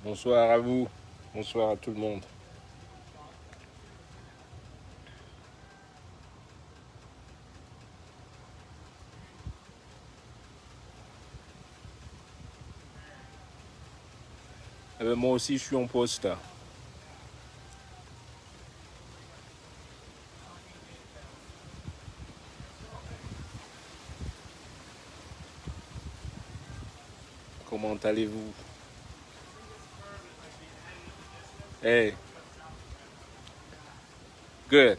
Bonsoir à vous, bonsoir à tout le monde. Eh ben, moi aussi, je suis en poste là. Comment allez-vous? Hey, good.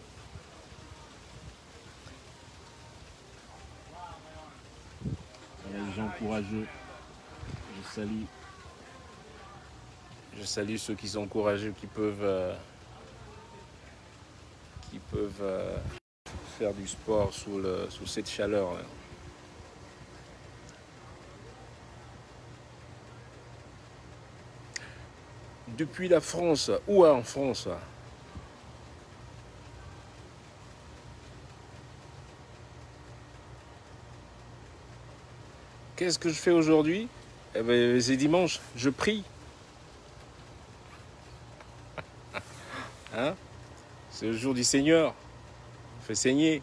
Les gens courageux, je salue. Je salue ceux qui sont courageux, qui peuvent faire du sport sous cette chaleur là. Depuis la France, où en France? Qu'est-ce que je fais aujourd'hui? Eh ben, c'est dimanche, je prie. Hein? C'est le jour du Seigneur. On fait saigner.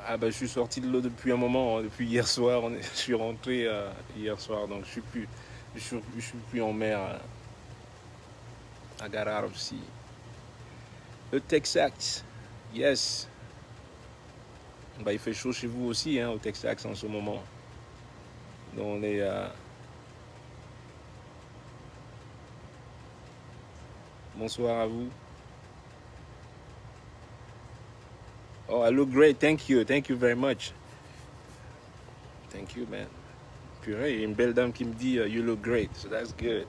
Ah bah je suis sorti de l'eau depuis un moment, hein. Depuis hier soir, je suis rentré hier soir, donc je suis plus en mer. I got out of sea. Le Texas, yes. Bah il fait chaud chez vous aussi, hein, au Texas en ce moment. Donc bonsoir à vous. Oh, I look great, thank you very much. Thank you, man. Purée, il y a une belle dame qui me dit you look great, so that's good.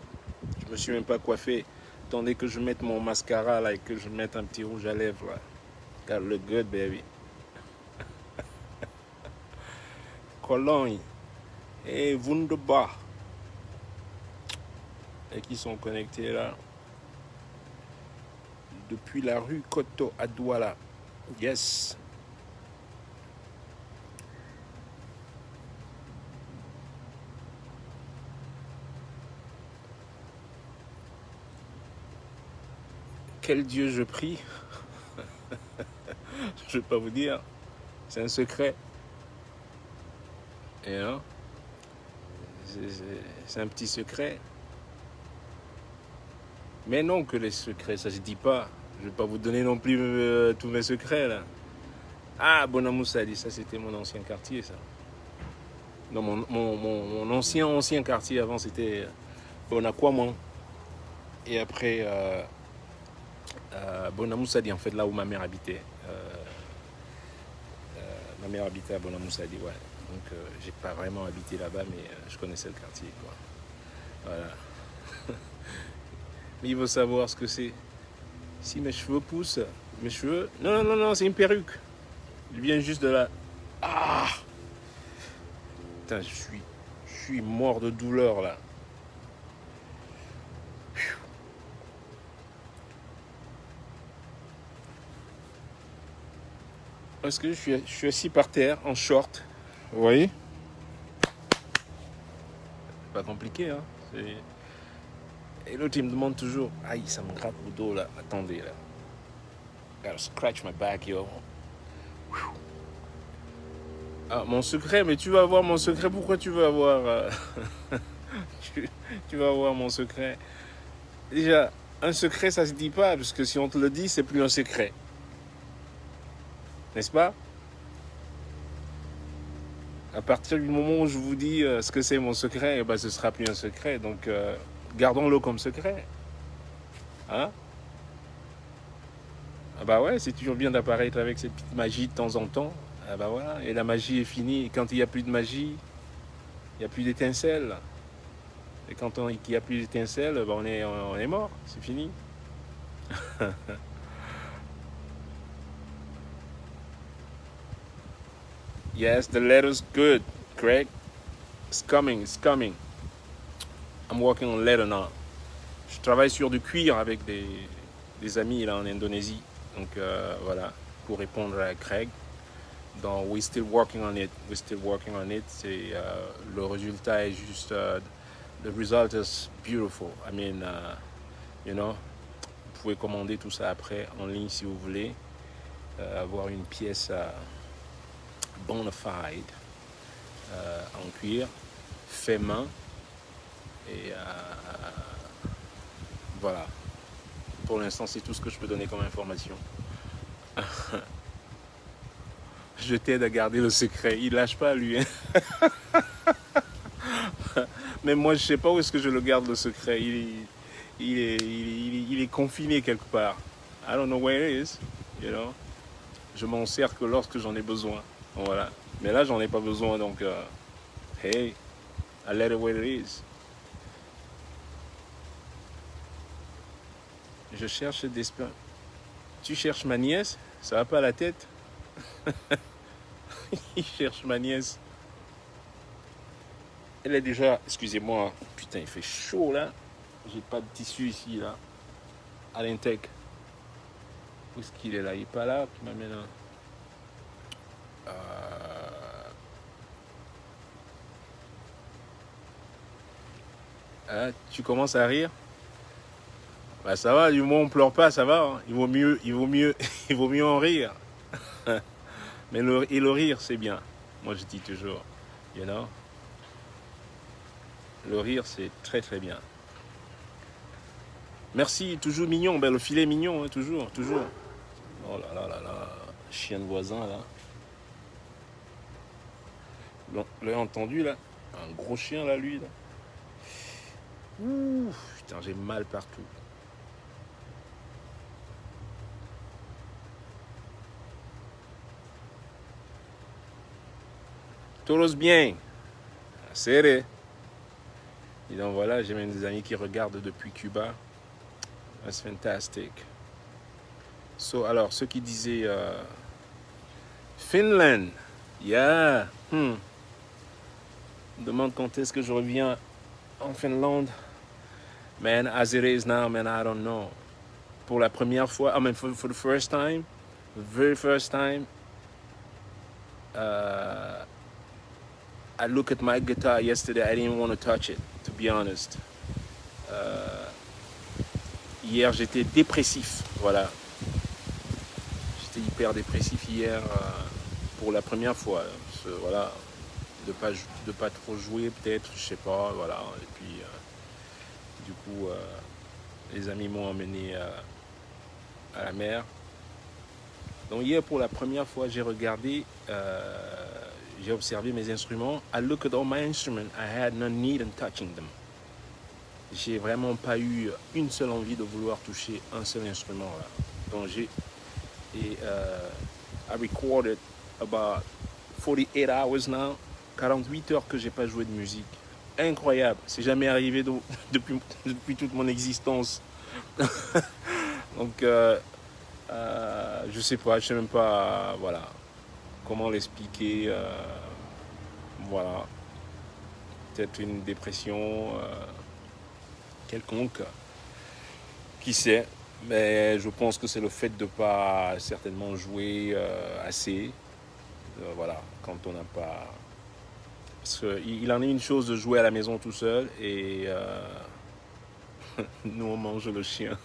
Je me suis même pas coiffé. Attendez que je mette mon mascara là et que je mette un petit rouge à lèvres là. Gotta look good, baby. Cologne et Wunderbar. Et qui sont connectés là. Depuis la rue Koto à Douala. Yes. Quel Dieu je prie? Je ne vais pas vous dire. C'est un secret. Et hein? C'est un petit secret. Mais non, que les secrets, ça se dit pas. Je ne vais pas vous donner non plus tous mes secrets là. Ah, Bonamoussa dit ça, c'était mon ancien quartier ça. Non, mon ancien quartier avant c'était Bonaquamon. Et après Bonamoussadi, en fait, là où ma mère habitait. Ma mère habitait à Bonamoussadi, ouais. Donc, j'ai pas vraiment habité là-bas, mais je connaissais le quartier, quoi. Voilà. Mais il faut savoir ce que c'est. Si mes cheveux poussent, mes cheveux. Non, non, non, non, c'est une perruque. Il vient juste de là. Ah! Putain, je suis mort de douleur, là. Parce que je suis assis par terre, en short. Vous voyez? C'est pas compliqué, hein. Et l'autre, il me demande toujours, aïe, ça me gratte au dos, là. Attendez, là. Gotta scratch my back, yo. Ah, mon secret, mais tu vas avoir mon secret. Pourquoi tu veux avoir... tu vas avoir mon secret. Déjà, un secret, ça se dit pas, parce que si on te le dit, c'est plus un secret. N'est-ce pas? À partir du moment où je vous dis ce que c'est mon secret, eh ben, ce sera plus un secret. Donc, gardons-le comme secret. Hein? Ah bah ouais, c'est toujours bien d'apparaître avec cette petite magie de temps en temps. Ah bah voilà, et la magie est finie. Et quand il n'y a plus de magie, il n'y a plus d'étincelles. Et quand il n'y a plus d'étincelles, ben on est mort, c'est fini. Yes, the letter's good, Craig. It's coming, it's coming. I'm working on letter now. Je travaille sur du cuir avec des amis là en Indonésie. Donc voilà, pour répondre à Craig. Donc, we're still working on it. We're still working on it. Le résultat est juste. The result is beautiful. I mean, you know, vous pouvez commander tout ça après en ligne si vous voulez. Avoir une pièce bona fide en cuir, fait main. Et voilà. Pour l'instant, c'est tout ce que je peux donner comme information. Je t'aide à garder le secret. Il lâche pas, lui. Hein. Mais moi, je sais pas où est-ce que je le garde, le secret. Il est confiné quelque part. I don't know where it is. You know? Je m'en sers que lorsque j'en ai besoin. Voilà. Mais là, j'en ai pas besoin. Donc, hey, I let it where it is. Je cherche d'espérance. Tu cherches ma nièce? Ça va pas à la tête? Il cherche ma nièce. Elle est déjà... Excusez-moi. Putain, il fait chaud, là. J'ai pas de tissu ici, là. À l'intec. Où est-ce qu'il est, là? Il est pas là? Qui m'amène un... Ah, tu commences à rire? Bah ça va, du moins on pleure pas, ça va. Hein. Il vaut mieux, il vaut mieux en rire. Mais le rire, c'est bien. Moi, je dis toujours, you know. Le rire, c'est très très bien. Merci, toujours mignon. Ben, le filet est mignon, hein, toujours, toujours. Oh là là là là, chien de voisin là. Vous l'avez entendu là? Un gros chien là, lui là. Ouh, putain, j'ai mal partout. Todos bien. Serré. Et donc voilà, j'ai même des amis qui regardent depuis Cuba. That's fantastic. So, alors, ceux qui disaient Finland. Yeah. Me demande quand est-ce que je reviens en Finlande. Man, as it is now, man, I don't know. Pour la première fois, I mean, for the first time, the very first time, I looked at my guitar yesterday. I didn't want to touch it, to be honest. Hier, j'étais dépressif. Voilà. J'étais hyper dépressif hier pour la première fois. Voilà. De pas trop jouer, peut-être, je sais pas. Voilà. Et puis, du coup, les amis m'ont emmené à la mer. Donc, hier, pour la première fois, j'ai regardé. J'ai observé mes instruments. I looked at all my instruments. I had no need in touching them. J'ai vraiment pas eu une seule envie de vouloir toucher un seul instrument là. Donc I recorded about 48 hours now. 48 heures que j'ai pas joué de musique. Incroyable. C'est jamais arrivé depuis toute mon existence. Donc je sais pas, je sais même pas, voilà. Comment l'expliquer, voilà, peut-être une dépression quelconque, qui sait, mais je pense que c'est le fait de ne pas certainement jouer assez, voilà, quand on n'a pas... Parce qu'il en est une chose de jouer à la maison tout seul, et nous on mange le chien.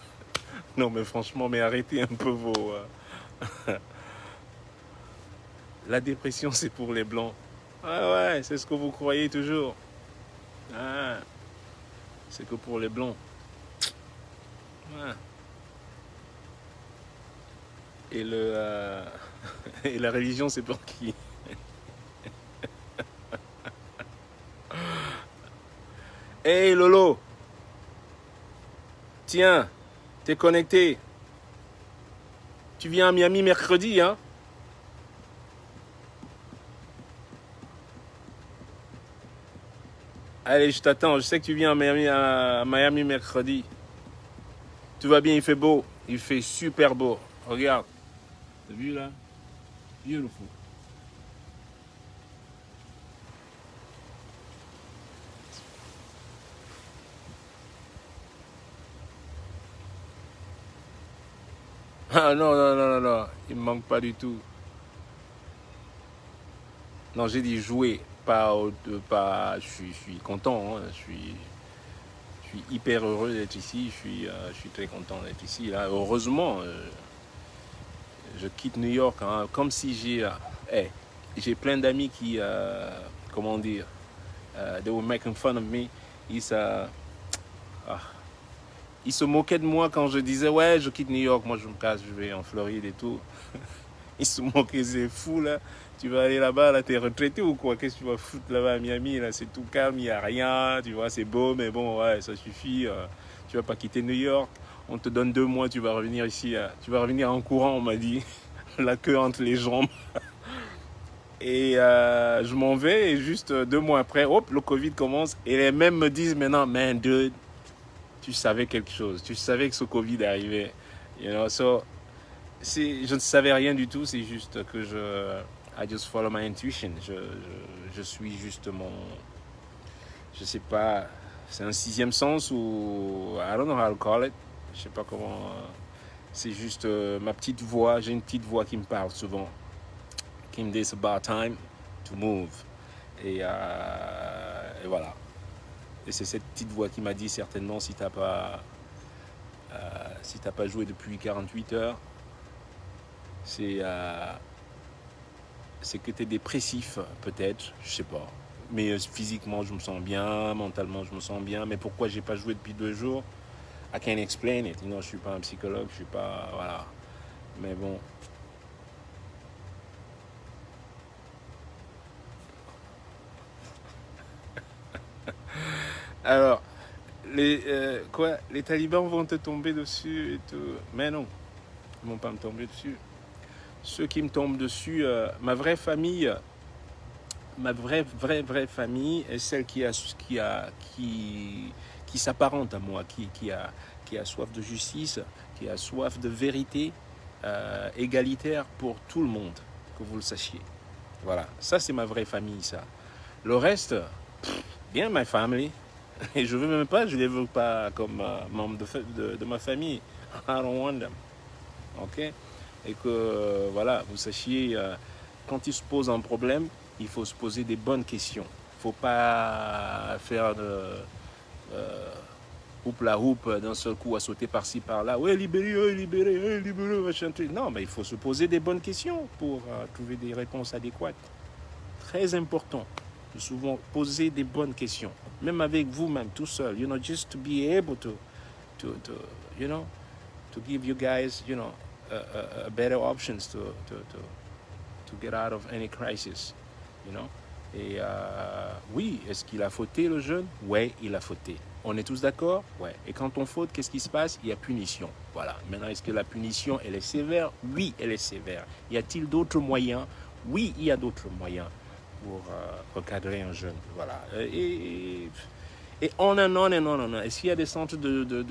Non mais franchement, mais arrêtez un peu vos... La dépression, c'est pour les blancs. Ah ouais, c'est ce que vous croyez toujours. Ah, c'est que pour les blancs. Ah. Et et la religion, c'est pour qui? Hey Lolo, tiens, t'es connecté. Tu viens à Miami mercredi, hein? Allez, je t'attends. Je sais que tu viens à Miami mercredi. Tout va bien, il fait beau. Il fait super beau. Regarde. T'as vu là? Beautiful. Ah non, non, non, non, non. Il me manque pas du tout. Non, j'ai dit jouer, pas je suis content, hein, je suis hyper heureux d'être ici, je suis très content d'être ici. Là. Heureusement, je quitte New York, hein, comme si j'ai plein d'amis qui, comment dire, they were making fun of me. Ils, euh, ah, ils se moquaient de moi quand je disais, ouais, je quitte New York, moi je me casse, je vais en Floride et tout. Ils se moquaient, c'est fou là. Tu vas aller là-bas, là, t'es retraité ou quoi? Qu'est-ce que tu vas foutre là-bas à Miami? Là, c'est tout calme, il n'y a rien, tu vois, c'est beau, mais bon, ouais, ça suffit. Tu vas pas quitter New York. On te donne 2 mois, tu vas revenir ici. Tu vas revenir en courant, on m'a dit. La queue entre les jambes. Et je m'en vais et juste 2 mois après, hop, le Covid commence. Et les mêmes me disent maintenant, man, dude, tu savais quelque chose. Tu savais que ce Covid arrivait. You know, so, je ne savais rien du tout, c'est juste que I just follow my intuition. Je suis juste je sais pas, c'est un sixième sens ou I don't know how to call it. Je sais pas comment. C'est juste ma petite voix. J'ai une petite voix qui me parle souvent, qui me dit it's about time to move. Et voilà. Et c'est cette petite voix qui m'a dit certainement si t'as pas joué depuis 48 heures. C'est que tu es dépressif, peut-être, je sais pas. Mais physiquement, je me sens bien, mentalement, je me sens bien. Mais pourquoi j'ai pas joué depuis 2 jours? I can't explain it. Je suis pas un psychologue, je suis pas. Voilà. Mais bon. Alors, les talibans vont te tomber dessus et tout. Mais non, ils vont pas me tomber dessus. Ceux qui me tombent dessus, ma vraie famille, ma vraie famille est celle qui s'apparente à moi, qui a soif de justice, qui a soif de vérité égalitaire pour tout le monde, que vous le sachiez. Voilà, ça c'est ma vraie famille, ça. Le reste, bien ma famille, et je ne les veux pas comme membre de ma famille. I don't want them. Ok? Et que, voilà, vous sachiez, quand il se pose un problème, il faut se poser des bonnes questions. Il ne faut pas faire de la houppe d'un seul coup à sauter par-ci, par-là. Ouais, libéré, machin truc. Non, mais il faut se poser des bonnes questions pour trouver des réponses adéquates. Très important de souvent poser des bonnes questions. Même avec vous-même, tout seul. Just to be able to give you guys, better options to get out of any crisis, Et oui, est-ce qu'il a fauté le jeune? Ouais, il a fauté. On est tous d'accord? Ouais. Et quand on faute, qu'est-ce qui se passe? Il y a punition. Voilà. Maintenant, est-ce que la punition, elle est sévère? Oui, elle est sévère. Y a-t-il d'autres moyens? Oui, il y a d'autres moyens pour recadrer un jeune. Voilà. Et on and on and on and on. Est-ce qu'il y a des centres de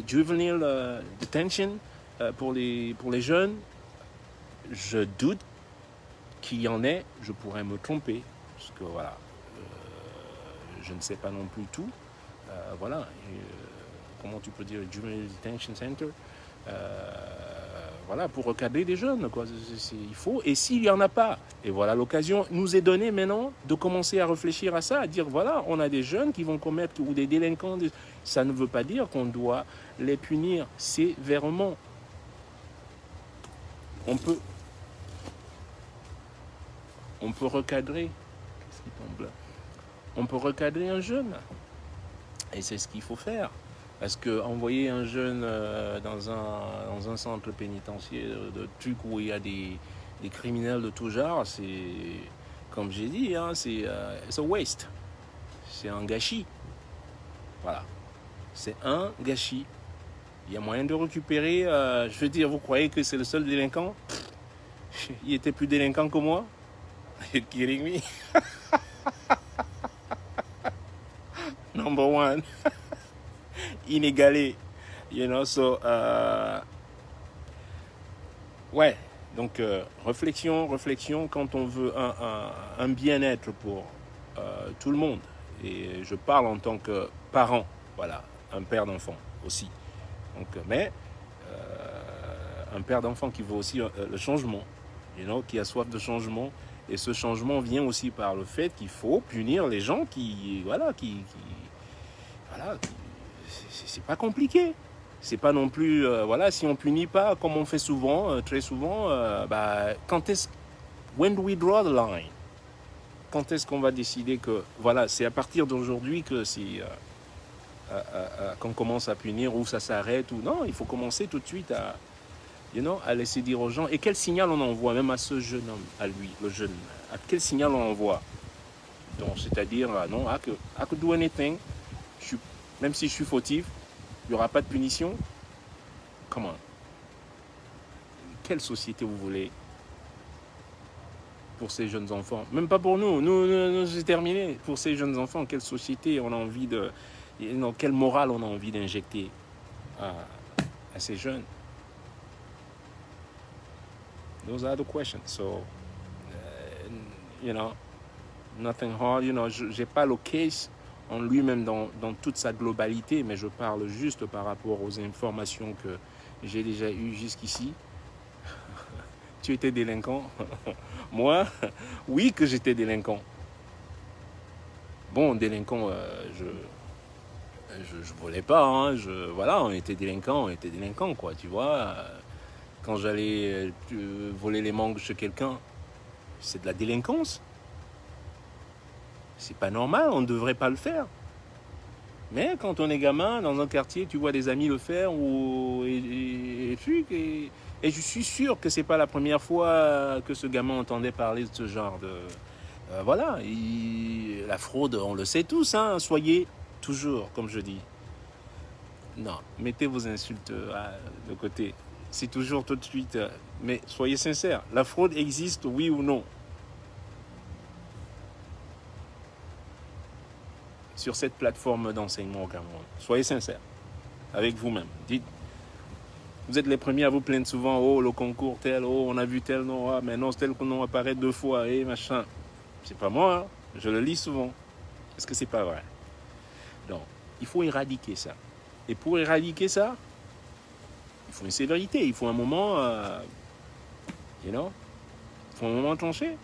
juvenile detention pour les jeunes? Je doute qu'il y en ait. Je pourrais me tromper. Parce que voilà, je ne sais pas non plus tout. Voilà. Comment tu peux dire Juvenile Detention Center? Voilà, pour recadrer des jeunes, quoi. Il faut. Et s'il n'y en a pas, et voilà, l'occasion nous est donnée maintenant de commencer à réfléchir à ça, à dire, voilà, on a des jeunes qui vont commettre, ou des délinquants, ça ne veut pas dire qu'on doit les punir sévèrement. On peut recadrer. Qu'est-ce qui tombe là? On peut recadrer un jeune. Et c'est ce qu'il faut faire. Parce que envoyer un jeune dans un centre pénitentiaire de trucs où il y a des criminels de tout genre, c'est, comme j'ai dit, c'est un waste. C'est un gâchis. Voilà. C'est un gâchis. Il y a moyen de récupérer. Je veux dire, vous croyez que c'est le seul délinquant? Il était plus délinquant que moi? You're kidding me? Number one. Inégalé. Ouais. Donc, réflexion quand on veut un bien-être pour tout le monde. Et je parle en tant que parent. Voilà. Un père d'enfant aussi. Donc, mais un père d'enfant qui veut aussi le changement. Qui a soif de changement Et ce changement vient aussi par le fait qu'il faut punir les gens qui, voilà, c'est pas compliqué. C'est pas non plus, voilà, si on punit pas, comme on fait souvent, très souvent, when do we draw the line? Quand est-ce qu'on va décider que, voilà, c'est à partir d'aujourd'hui que qu'on commence à punir, ou ça s'arrête, ou non, il faut commencer tout de suite à laisser dire aux gens. Et quel signal on envoie, même à ce jeune homme, à lui, le jeune, à quel signal on envoie? Donc, c'est-à-dire, non, I could do anything, même si je suis fautif, il n'y aura pas de punition. Comment? Quelle société vous voulez pour ces jeunes enfants? Même pas pour nous. Nous c'est terminé. Pour ces jeunes enfants, quelle société on a envie de... quelle morale on a envie d'injecter à ces jeunes? Those are the questions. So, nothing hard. J'ai pas le case en lui-même dans toute sa globalité, mais je parle juste par rapport aux informations que j'ai déjà eues jusqu'ici. Tu étais délinquant? Moi, oui que j'étais délinquant. Bon, délinquant, je volais pas, hein, voilà, on était délinquant, quoi, tu vois. Quand j'allais voler les mangues chez quelqu'un, c'est de la délinquance. C'est pas normal, on ne devrait pas le faire. Mais quand on est gamin, dans un quartier, tu vois des amis le faire, et je suis sûr que c'est pas la première fois que ce gamin entendait parler de ce genre de... voilà, la fraude, on le sait tous, hein, soyez toujours, comme je dis. Non, mettez vos insultes de côté. C'est toujours tout de suite... mais soyez sincères, la fraude existe, oui ou non? Sur cette plateforme d'enseignement au Cameroun. Soyez sincères avec vous-même. Dites, vous êtes les premiers à vous plaindre souvent, oh, le concours tel, oh, on a vu tel nom, ah, mais non, tel nom apparaît 2 fois, et machin. C'est pas moi, hein. Je le lis souvent. Est-ce que c'est pas vrai? Donc, il faut éradiquer ça. Et pour éradiquer ça, il faut une sévérité, il faut un moment, il faut un moment tranché.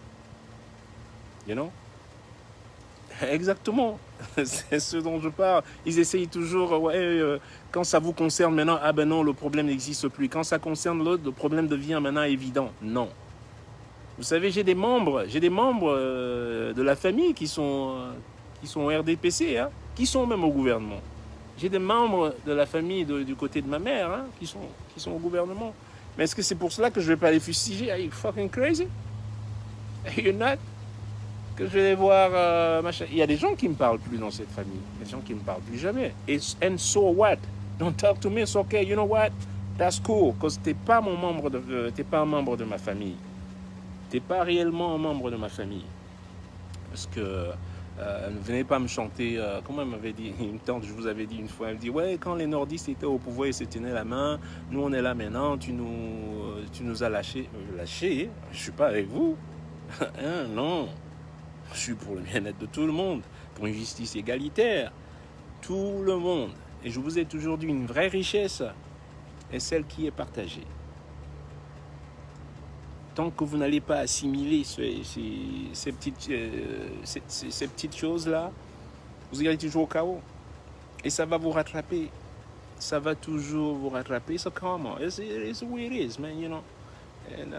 Exactement, c'est ce dont je parle. Ils essayent toujours, quand ça vous concerne maintenant, ah ben non, le problème n'existe plus. Quand ça concerne l'autre, le problème devient maintenant évident. Non. Vous savez, j'ai des membres de la famille qui sont au RDPC, hein, qui sont même au gouvernement. J'ai des membres de la famille du côté de ma mère, hein, qui sont au gouvernement. Mais est-ce que c'est pour cela que je ne vais pas les fustiger? Are you fucking crazy? Are you not? Que je vais les voir, machin. Il y a des gens qui ne me parlent plus dans cette famille. Il y a des gens qui ne me parlent plus jamais. And so what? Don't talk to me, it's okay. You know what? That's cool. Parce que t'es pas un membre de ma famille. T'es pas réellement un membre de ma famille. Parce que ne venez pas me chanter, comment elle m'avait dit, une tante, je vous avais dit une fois, elle me dit, ouais, quand les nordistes étaient au pouvoir, ils se tenaient la main, nous on est là maintenant, tu nous as lâchés. Lâchés? Je suis pas avec vous. Hein, non. Je suis pour le bien-être de tout le monde, pour une justice égalitaire. Tout le monde. Et je vous ai toujours dit, une vraie richesse est celle qui est partagée. Tant que vous n'allez pas assimiler ces petites choses-là, vous irez toujours au chaos. Et ça va vous rattraper. Ça va toujours vous rattraper. So come on, it's the way it is, man, And,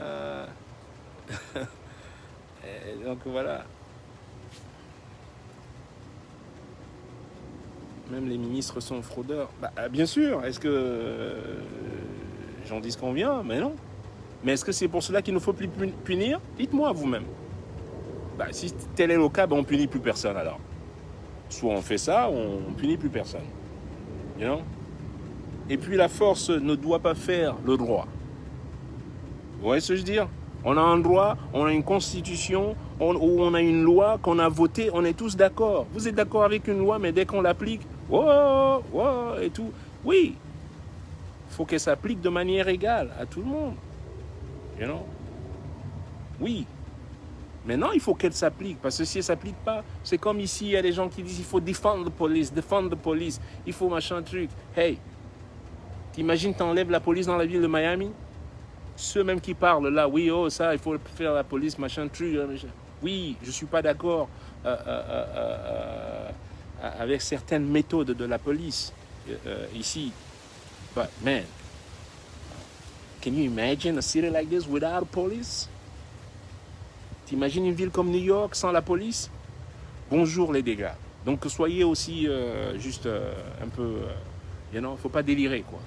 et donc voilà. Même les ministres sont fraudeurs. Bah, bien sûr, est-ce que j'en dis ce qu'on vient? Mais non. Mais est-ce que c'est pour cela qu'il ne faut plus punir? Dites-moi vous-même. Bah, si tel est le cas, on ne punit plus personne alors. Soit on fait ça, ou on ne punit plus personne. Et puis la force ne doit pas faire le droit. Vous voyez ce que je veux dire? On a un droit, on a une constitution, où on a une loi qu'on a votée, on est tous d'accord. Vous êtes d'accord avec une loi, mais dès qu'on l'applique, et tout. Oui, il faut qu'elle s'applique de manière égale à tout le monde. Oui. Maintenant, il faut qu'elle s'applique, parce que si elle ne s'applique pas, c'est comme ici, il y a des gens qui disent il faut défendre the police, il faut machin truc. Hey, t'imagines, t'enlèves la police dans la ville de Miami? Ceux même qui parlent là, oui, oh, ça, il faut faire la police, machin, truc. Oui, je ne suis pas d'accord avec certaines méthodes de la police ici. But man, can you imagine a city like this without police? T'imagines une ville comme New York sans la police? Bonjour les dégâts. Donc soyez aussi juste un peu, you know, faut pas délirer quoi.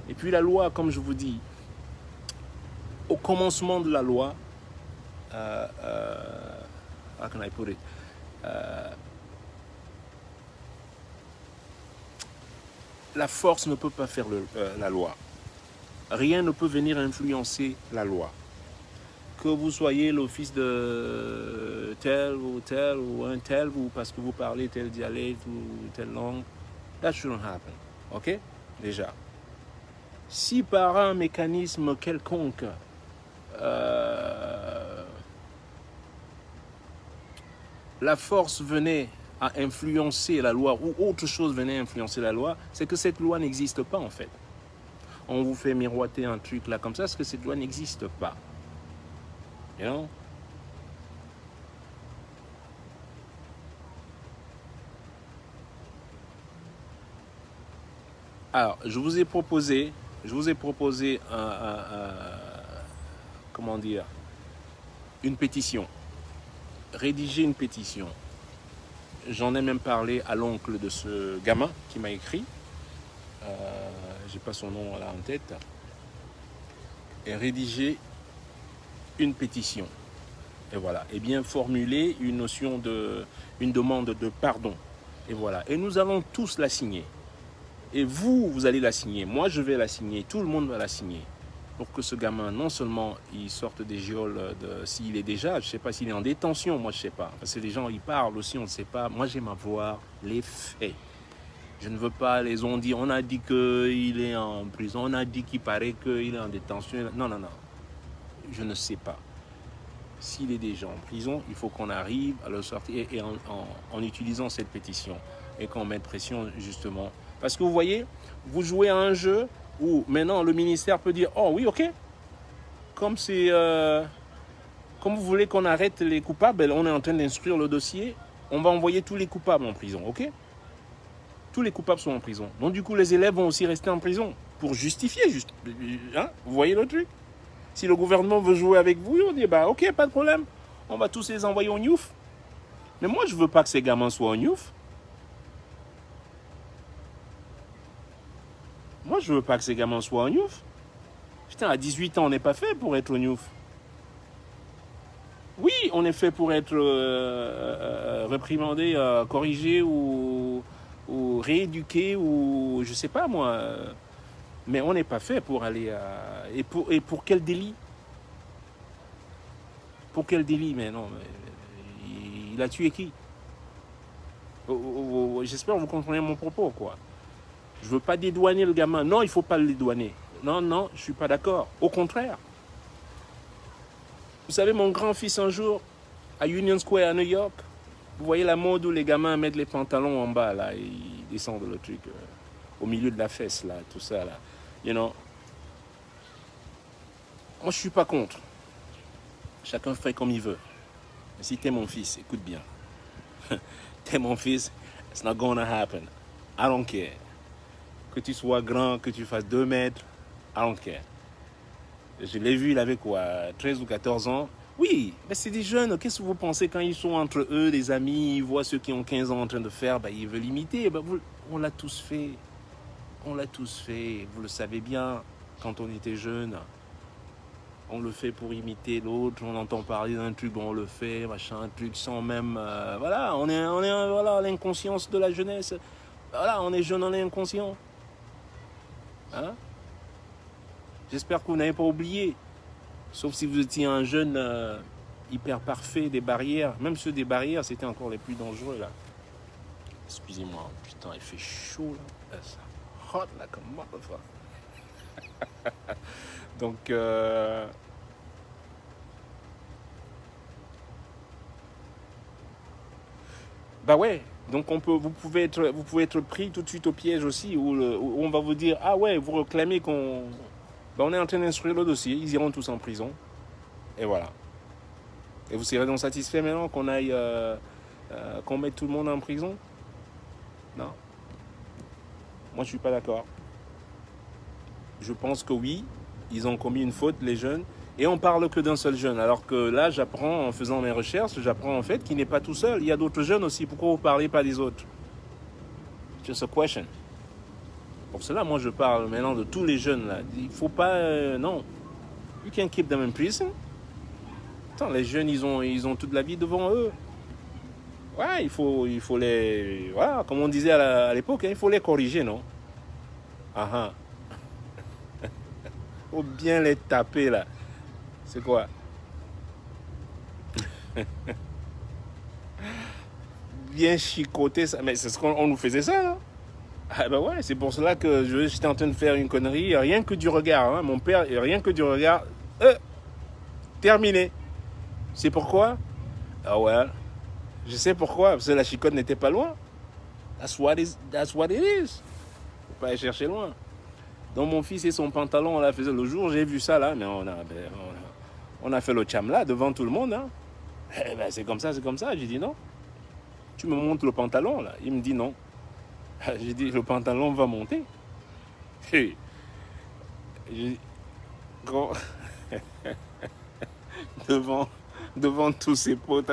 Et puis la loi, comme je vous dis, au commencement de la loi, how can I put it? La force ne peut pas faire la loi. Rien ne peut venir influencer la loi. Que vous soyez l'office de tel ou un tel, ou parce que vous parlez tel dialecte ou telle langue, that shouldn't happen. Ok? Déjà. Si par un mécanisme quelconque, la force venait à influencer la loi ou autre chose venait à influencer la loi, c'est que cette loi n'existe pas en fait. On vous fait miroiter un truc là comme ça, parce que cette loi n'existe pas. You know? Alors, je vous ai proposé comment dire, une pétition. Rédiger une pétition. J'en ai même parlé à l'oncle de ce gamin qui m'a écrit. J'ai pas son nom là en tête. Et rédiger une pétition. Et voilà. Et bien formuler une demande de pardon. Et voilà. Et nous allons tous la signer. Et vous allez la signer. Moi, je vais la signer. Tout le monde va la signer. Pour que ce gamin, non seulement il sorte des geôles, s'il est déjà, je ne sais pas s'il est en détention, moi je ne sais pas. Parce que les gens, ils parlent aussi, on ne sait pas. Moi, j'aime avoir les faits. Je ne veux pas les on dit, on a dit qu'il est en prison, on a dit qu'il paraît qu'il est en détention. Non. Je ne sais pas. S'il est déjà en prison, il faut qu'on arrive à le sortir et en utilisant cette pétition et qu'on mette pression justement. Parce que vous voyez, vous jouez à un jeu où maintenant le ministère peut dire « Oh oui, ok, comme vous voulez qu'on arrête les coupables, on est en train d'instruire le dossier, on va envoyer tous les coupables en prison, ok ?» Tous les coupables sont en prison. Donc du coup, les élèves vont aussi rester en prison pour justifier. Hein? Vous voyez le truc? Si le gouvernement veut jouer avec vous, on dit bah ok, pas de problème, on va tous les envoyer au Newf. Mais moi, je veux pas que ces gamins soient au Newf. Moi, je veux pas que ces gamins soient au Newf. Putain, à 18 ans, on n'est pas fait pour être au Newf. Oui, on est fait pour être réprimandé, corrigé ou rééduqué ou je sais pas moi. Mais on n'est pas fait pour aller à... Et pour quel délit? Pour quel délit? Mais non, il a tué qui? J'espère que vous comprenez mon propos, quoi. Je veux pas dédouaner le gamin. Non, il faut pas le dédouaner. Non, je suis pas d'accord. Au contraire. Vous savez, mon grand-fils, un jour, à Union Square, à New York, vous voyez la mode où les gamins mettent les pantalons en bas, là, et ils descendent le truc au milieu de la fesse, là, tout ça, là. You know. Moi, je suis pas contre. Chacun fait comme il veut. Mais si t'es mon fils, écoute bien. T'es mon fils, it's not gonna happen. I don't care. Que tu sois grand, que tu fasses 2 mètres, I don't care. Je l'ai vu, il avait quoi, 13 ou 14 ans. Oui, mais c'est des jeunes. Qu'est-ce que vous pensez quand ils sont entre eux, des amis, ils voient ceux qui ont 15 ans en train de faire, ils veulent imiter. On l'a tous fait. On l'a tous fait. Vous le savez bien, quand on était jeunes. On le fait pour imiter l'autre. On entend parler d'un truc, on le fait, machin, un truc sans même... voilà, on est voilà, l'inconscience de la jeunesse. Voilà, on est jeune, on est inconscient. Hein? J'espère que vous n'avez pas oublié. Sauf si vous étiez un jeune hyper parfait des barrières. Même ceux des barrières, c'était encore les plus dangereux, là. Excusez-moi, putain, il fait chaud, là. C'est hot, là, comme motherfucker. Donc, bah ouais. Donc vous pouvez être pris tout de suite au piège aussi, où on va vous dire, ah ouais, vous réclamez qu'on Ben, on est en train d'instruire le dossier, ils iront tous en prison. Et voilà. Et vous serez donc satisfait maintenant qu'on aille, qu'on mette tout le monde en prison? Non. Moi, je ne suis pas d'accord. Je pense que oui, ils ont commis une faute, les jeunes, et on parle que d'un seul jeune. Alors que là, j'apprends, en faisant mes recherches, j'apprends en fait qu'il n'est pas tout seul. Il y a d'autres jeunes aussi. Pourquoi vous ne parlez pas des autres? Just a question. Pour cela, moi, je parle maintenant de tous les jeunes là. Il ne faut pas... non. You can't keep them in prison. Attends, les jeunes, ils ont toute la vie devant eux. Ouais, il faut les... Voilà, comme on disait à l'époque, hein, il faut les corriger, non? Ah ah. Faut bien les taper, là. C'est quoi? Bien chicoter ça. Mais c'est ce qu'on nous faisait ça, là. Ah ben ouais, c'est pour cela que j'étais en train de faire une connerie. Rien que du regard, hein. Mon père, rien que du regard. Terminé. C'est pourquoi? Ah ouais. Je sais pourquoi. Parce que la chicotte n'était pas loin. That's what it is. Faut pas aller chercher loin. Donc mon fils et son pantalon, on l'a fait le jour, j'ai vu ça là, mais on a fait le cham là devant tout le monde. Hein. Eh ben, c'est comme ça. J'ai dit non. Tu me montres le pantalon là. Il me dit non. J'ai dit le pantalon va monter. Quand... devant tous ses potes,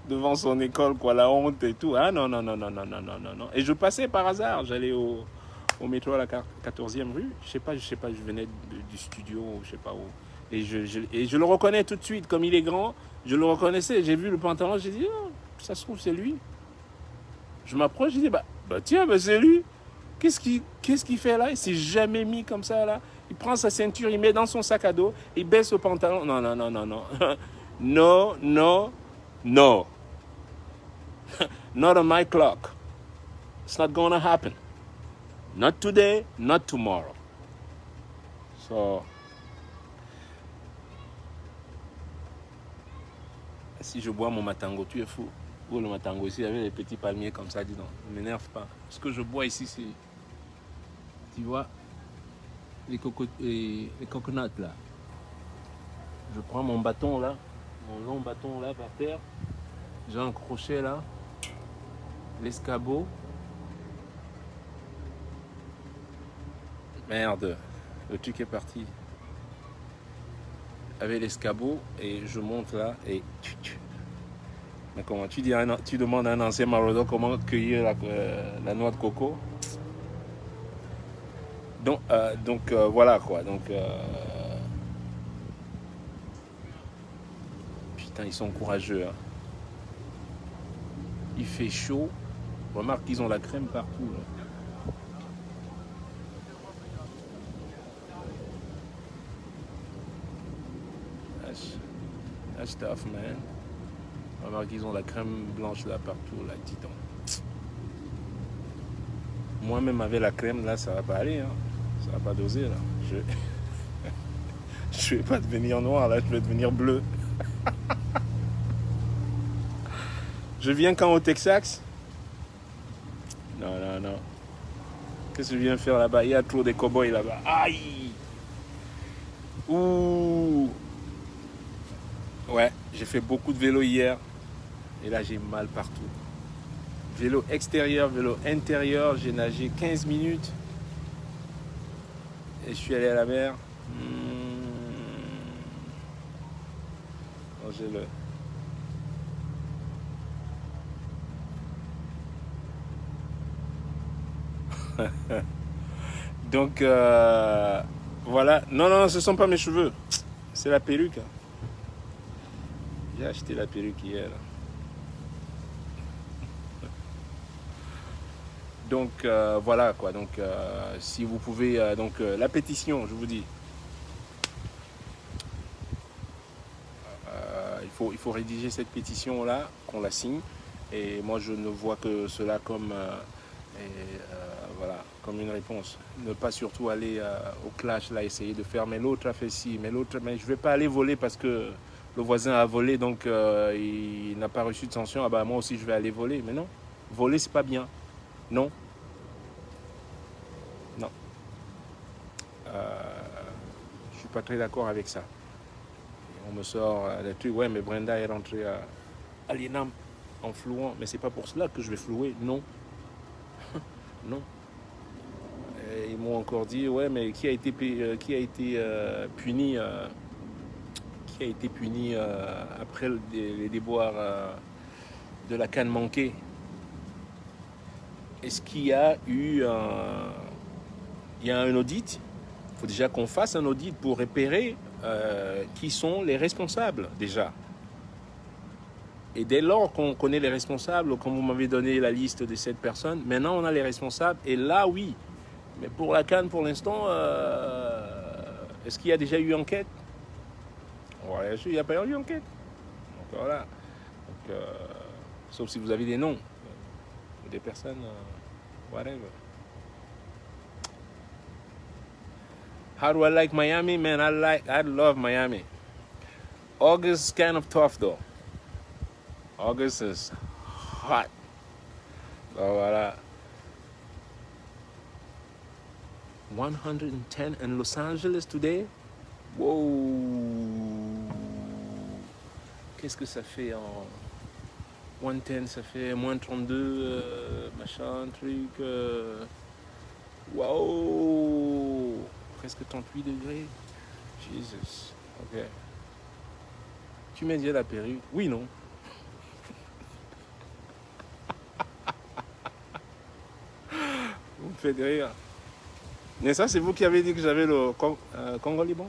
devant son école, quoi, la honte et tout. Ah non. Et je passais par hasard, j'allais au métro à la 14e rue. Je sais pas, je venais du studio, je sais pas où. Et je le reconnais tout de suite, comme il est grand, je le reconnaissais. J'ai vu le pantalon, j'ai dit, oh, ça se trouve, c'est lui. Je m'approche, j'ai dit, bah tiens, c'est lui. Qu'est-ce qu'il fait là? Il s'est jamais mis comme ça là. Il prend sa ceinture, il met dans son sac à dos, il baisse le pantalon. Non. No. Not on my clock. It's not gonna happen. Not today, not tomorrow. So, si je bois mon matango, tu es fou. Ou le matango ici, il y avait les petits palmiers comme ça, dis donc, ne m'énerve pas. Ce que je bois ici, c'est, tu vois, les coconuts là. Je prends mon bâton là, mon long bâton là par terre. J'ai un crochet là, l'escabeau. Merde, le truc est parti. Avec l'escabeau et je monte là et... Mais comment tu demandes à un ancien maraudeur comment cueillir la noix de coco. Donc voilà quoi. Donc putain, ils sont courageux. Hein. Il fait chaud. Remarque qu'ils ont la crème partout. Là. That's tough, man. Remarque qu'ils ont la crème blanche là partout, là, dis donc. Moi-même avec la crème là, ça va pas aller, hein. Ça va pas doser là. Je vais pas devenir noir là, je vais devenir bleu. Je viens quand au Texas? Non. Qu'est-ce que je viens faire là-bas? Il y a trop de cow-boys là-bas. Aïe! Ouh! Ouais, j'ai fait beaucoup de vélo hier. Et là, j'ai mal partout. Vélo extérieur, vélo intérieur. J'ai nagé 15 minutes. Et je suis allé à la mer. Mangez-le. Donc, voilà. Non, ce ne sont pas mes cheveux. C'est la perruque. J'ai acheté la perruque hier. Donc voilà quoi. Donc si vous pouvez, la pétition, je vous dis, il faut rédiger cette pétition là, qu'on la signe. Et moi je ne vois que cela comme voilà, comme une réponse. Ne pas surtout aller au clash là, essayer de faire mais l'autre a fait ci, mais je vais pas aller voler parce que le voisin a volé donc il n'a pas reçu de sanction. Ah bah moi aussi je vais aller voler, mais non, voler c'est pas bien. Non. suis pas très d'accord avec ça. Et on me sort des trucs, ouais, mais Brenda est rentrée à l'INAM en flouant. Mais c'est pas pour cela que je vais flouer, non. Non. Et ils m'ont encore dit, ouais, mais qui a été puni après les déboires de la canne manquée? Est-ce qu'il y a eu un audit? Il faut déjà qu'on fasse un audit pour repérer qui sont les responsables déjà. Et dès lors qu'on connaît les responsables, comme vous m'avez donné la liste de 7 personnes, maintenant on a les responsables, et là oui. Mais pour la canne, pour l'instant, est-ce qu'il y a déjà eu enquête? Ouais, il n'y a pas eu enquête. Donc voilà. Donc, sauf si vous avez des noms, des personnes, whatever. How do I like Miami? Man, I love Miami. August is kind of tough though. August is hot. Donc voilà. 110 in Los Angeles today. Wow. Qu'est-ce que ça fait en 110? Ça fait moins 32, machin, truc. Wow. Presque 38 degrés. Jesus. Ok. Tu mets déjà la perruque? Oui, non. Vous me faites rire. Mais ça, c'est vous qui avez dit que j'avais le Congo Liban,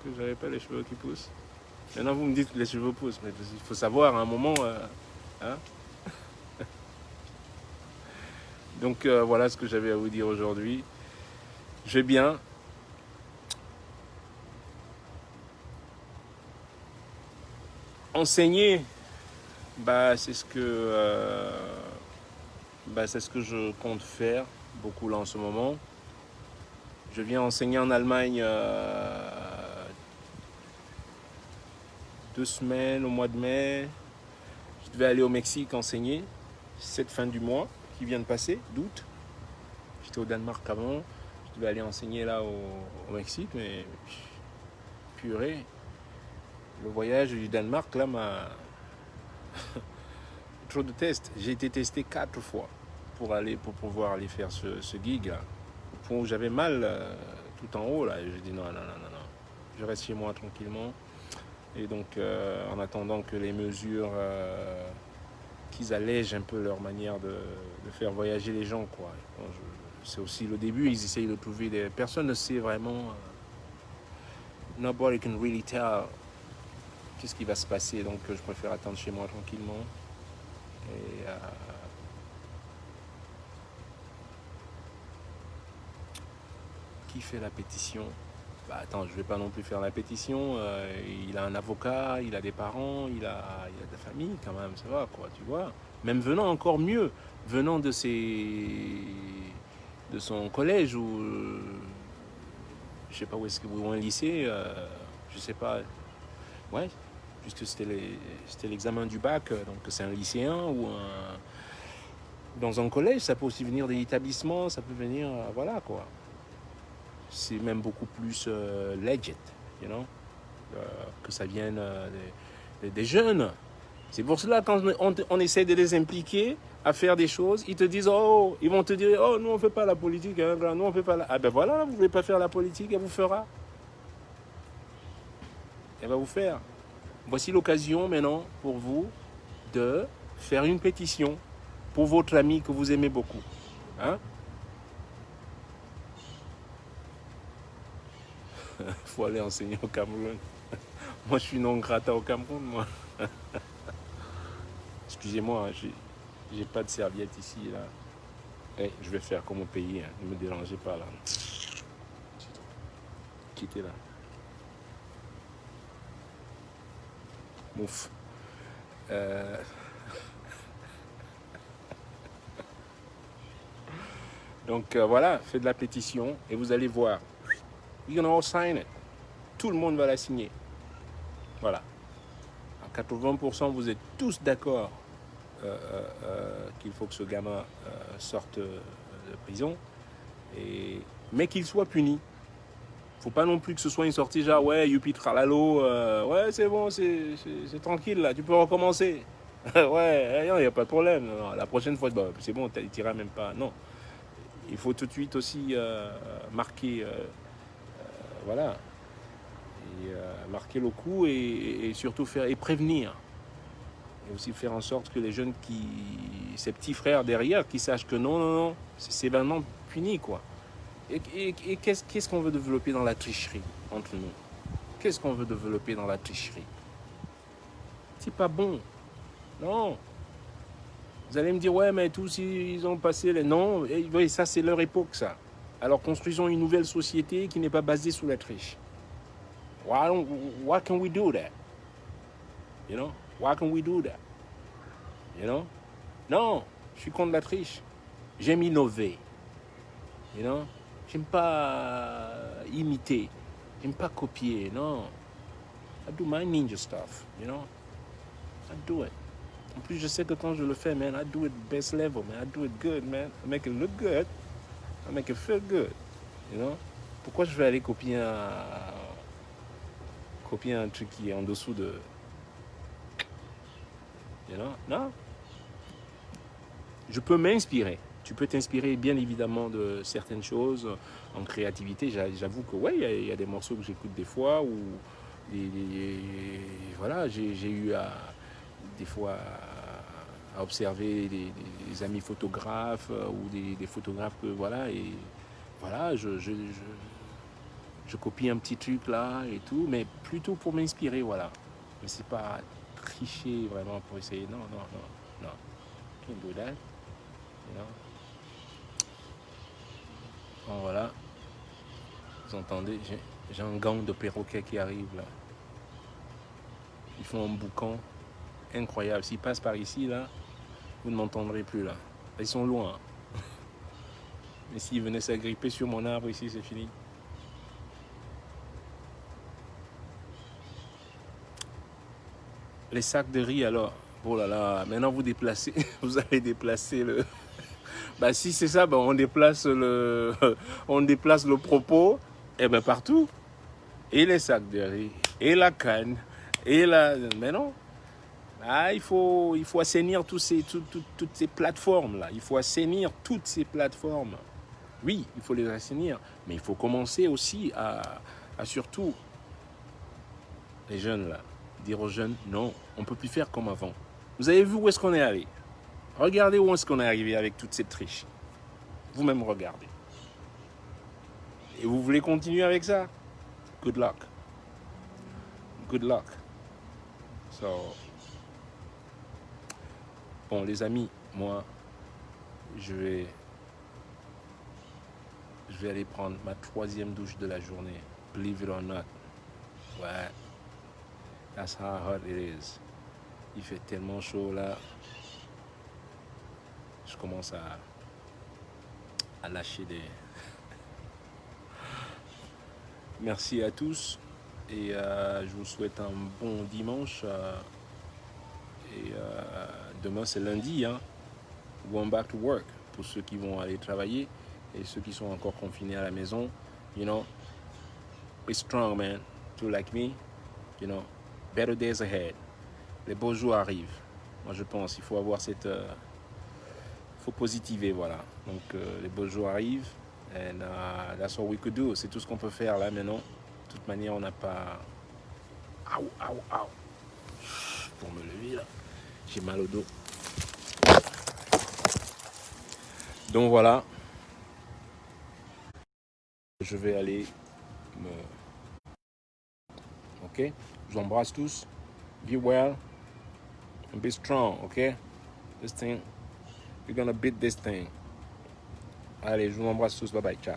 que j'avais pas les cheveux qui poussent. Maintenant, vous me dites que les cheveux poussent, mais il faut savoir à un moment. Hein. Donc, voilà ce que j'avais à vous dire aujourd'hui. Je vais bien. Enseigner, c'est ce que je compte faire beaucoup là en ce moment. Je viens enseigner en Allemagne 2 semaines au mois de mai. Je devais aller au Mexique enseigner cette fin du mois qui vient de passer, d'août. J'étais au Danemark avant. Je devais aller enseigner là au Mexique, mais purée. Le voyage du Danemark là m'a trop de tests. J'ai été testé 4 fois pour pouvoir aller faire ce gig là. Au point où j'avais mal tout en haut là. Et j'ai dit non. Je reste chez moi tranquillement. Et donc en attendant que les mesures qu'ils allègent un peu leur manière de faire voyager les gens quoi. Bon, c'est aussi le début. Ils essayent de trouver des personnes ne sait vraiment. Nobody can really tell qu'est-ce qui va se passer. Donc je préfère attendre chez moi tranquillement. Et qui fait la pétition? Attends, je vais pas non plus faire la pétition. Il a un avocat, il a des parents, il a de la famille quand même, ça va quoi, tu vois. Même venant encore mieux, venant de son collège ou je sais pas où est-ce que ou un lycée, je sais pas. Ouais, puisque c'était l'examen du bac, donc c'est un lycéen ou dans un collège, ça peut aussi venir d'un établissement, ça peut venir, voilà quoi. C'est même beaucoup plus legit, you know, que ça vienne des jeunes. C'est pour cela quand on essaie de les impliquer à faire des choses, ils te disent ils vont te dire nous on fait pas la politique, hein, nous on fait pas la. Ah ben voilà, vous voulez pas faire la politique, elle vous fera. Elle va vous faire. Voici l'occasion maintenant pour vous de faire une pétition pour votre ami que vous aimez beaucoup, hein. Faut aller enseigner au Cameroun. Moi, je suis non grata au Cameroun, moi. Excusez-moi, j'ai pas de serviette ici, là. Je vais faire comme au pays, hein. Ne me dérangez pas, là. Quittez, là. Mouf. Donc, voilà, faites de la pétition et vous allez voir. You're gonna all sign it. Tout le monde va la signer. Voilà. À 80%, vous êtes tous d'accord qu'il faut que ce gamin sorte de prison, mais qu'il soit puni. Faut pas non plus que ce soit une sortie genre, ouais, youpi tralalo, ouais, c'est bon, c'est tranquille là, tu peux recommencer. Ouais, il n'y a pas de problème. Non, la prochaine fois, bah, c'est bon, tu n'iras même pas. Non. Il faut tout de suite aussi marquer, voilà, et, marquer le coup et surtout faire, et prévenir. Et aussi faire en sorte que les jeunes ces petits frères derrière, qui sachent que non, c'est sévèrement puni, quoi. Et qu'est-ce qu'on veut développer dans la tricherie entre nous? Qu'est-ce qu'on veut développer dans la tricherie? C'est pas bon. Non. Vous allez me dire, ouais, mais tous, ils ont passé les... Non, et ça, c'est leur époque, ça. Alors, construisons une nouvelle société qui n'est pas basée sur la triche. Why can we do that? You know? Why can we do that? You know? Non, je suis contre la triche. J'aime innover. You know? J'aime pas imiter. J'aime pas copier. Non. I do my ninja stuff. You know? I do it. En plus, je sais que quand je le fais, man, I do it best level, man. I do it good, man. I make it look good. I make it feel good. You know? Pourquoi je vais aller copier un truc qui est en dessous de... You know? Non. Je peux m'inspirer. Tu peux t'inspirer bien évidemment de certaines choses en créativité. J'avoue que ouais, il y a des morceaux que j'écoute des fois où voilà, j'ai eu des fois à observer des amis photographes ou des photographes que voilà, et voilà, je copie un petit truc là et tout, mais plutôt pour m'inspirer, voilà. Mais c'est pas tricher vraiment pour essayer. Non. Can't do that. You know? Bon, voilà. Vous entendez, j'ai un gang de perroquets qui arrive là. Ils font un boucan incroyable. S'ils passent par ici, là, vous ne m'entendrez plus là. Ils sont loin. Mais s'ils venaient s'agripper sur mon arbre ici, c'est fini. Les sacs de riz alors. Oh là là, maintenant vous déplacez, vous allez déplacer le... Bah si c'est ça, bah on déplace le propos, et ben partout. Et les sacs de riz, et la canne, et la... Mais non. Ah, il faut assainir toutes ces plateformes-là. Il faut assainir toutes ces plateformes. Oui, il faut les assainir. Mais il faut commencer aussi à surtout, les jeunes là, dire aux jeunes, non, on ne peut plus faire comme avant. Vous avez vu où est-ce qu'on est allé? Regardez où est-ce qu'on est arrivé avec toute cette triche. Vous-même regardez. Et vous voulez continuer avec ça? Good luck. Good luck. So... Bon, les amis, moi, je vais aller prendre ma 3e douche de la journée. Believe it or not. Ouais. That's how hot it is. Il fait tellement chaud là. Je commence à lâcher des... Merci à tous. Et je vous souhaite un bon dimanche. Demain c'est lundi, hein. Going back to work pour ceux qui vont aller travailler et ceux qui sont encore confinés à la maison. You know, be strong, man. Do like me. You know, better days ahead. Les beaux jours arrivent. Moi je pense il faut avoir cette... faut positiver, voilà. Donc les beaux jours arrivent. And that's all we could do. C'est tout ce qu'on peut faire là maintenant. De toute manière, on n'a pas... Aouh. Pour me lever là. J'ai mal au dos. Donc voilà. Je vais aller me... Ok? Je vous embrasse tous. Be well. And be strong, ok? This thing, we're gonna beat this thing. Allez, je vous embrasse tous. Bye bye. Ciao.